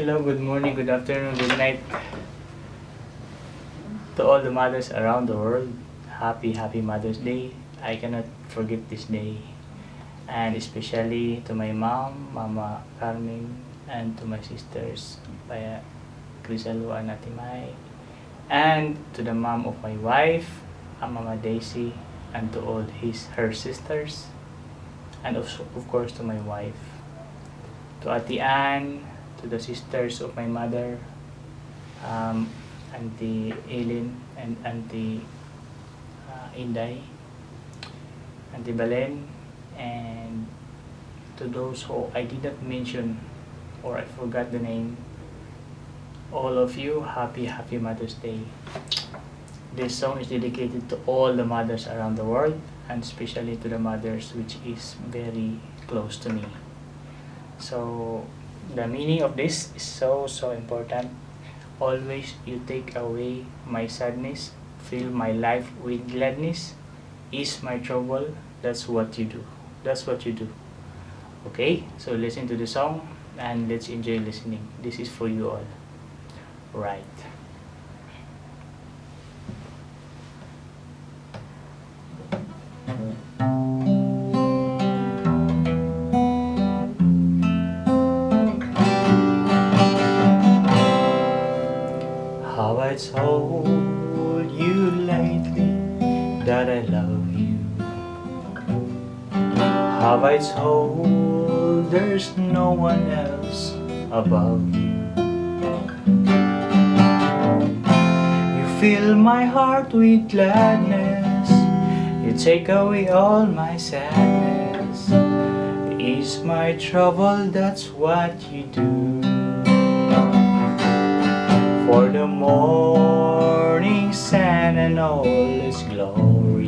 hello, good morning, good afternoon, good night to all the mothers around the world. Happy Mother's Day. I cannot forget this day. And especially to my mom, Mama Carmen, and to my sisters, Paya Crisalu and Ate Mai, and to the mom of my wife, Mama Daisy, and to all her sisters, and also, of course, to my wife, to Ate Ann, to the sisters of my mother, um, Auntie Eileen and Auntie Inday, Auntie Balen, and to those who I did not mention or I forgot the name, all of you, happy Mother's Day. This song is dedicated to all the mothers around the world, and especially to the mothers which is very close to me. So the meaning of this is so important. Always you take away my sadness, fill my life with gladness, ease my trouble. That's what you do. That's what you do. Okay, so listen to the song and let's enjoy listening. This is for you all. Right. How I told you lately that I love you. Have I told there's no one else above you? You fill my heart with gladness, you take away all my sadness, ease my trouble, that's what you do. For the morning sun and all its glory,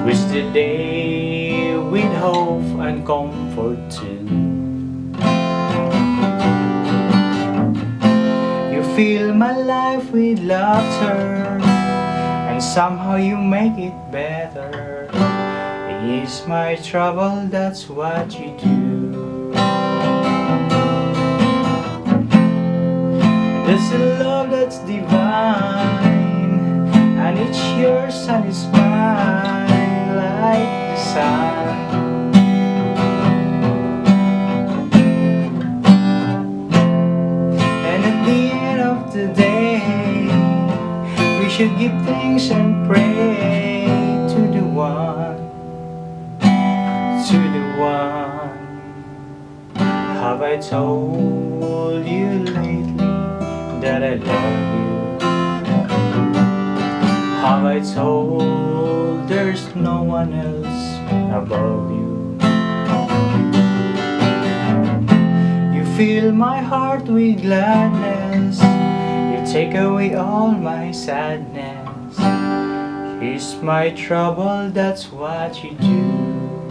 wish the day with hope and comfort too. You fill my life with laughter, and somehow you make it better. Ease my trouble, that's what you do. There's a love that's divine, and it's yours and it's mine like the sun. And at the end of the day, we should give thanks and pray to the one, to the one. Have I told you lately that I love you? Have I told there's no one else above you? You fill my heart with gladness, you take away all my sadness, ease my trouble, that's what you do.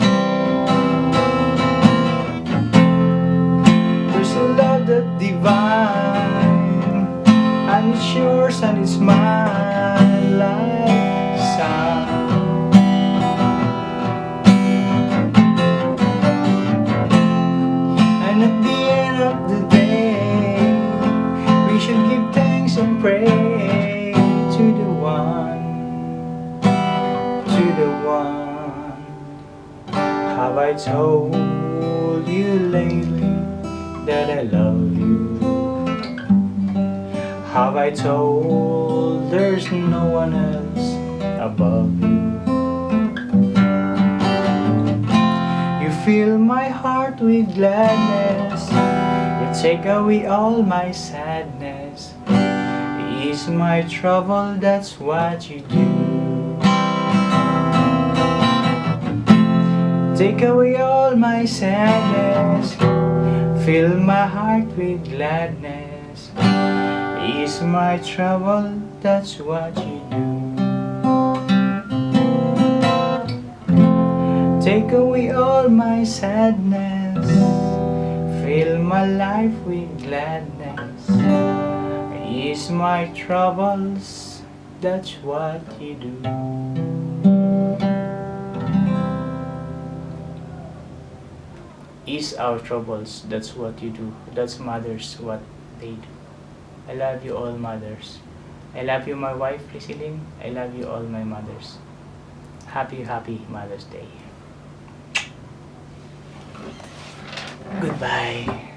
There's a love that's divine, and it's yours and it's mine like the sun. And at the end of the day, we should give thanks and pray to the one, to the one. Have I told you lately that I love you? Have I told there's no one else above you? You fill my heart with gladness, you take away all my sadness, ease my trouble, that's what you do. Take away all my sadness, fill my heart with gladness, ease my trouble, that's what you do. Take away all my sadness, fill my life with gladness, ease my troubles, that's what you do. ease our troubles. That's what you do. That's mothers, what they do. I love you all mothers. I love you my wife, Priscilline. I love you all my mothers. Happy Mother's Day. Goodbye.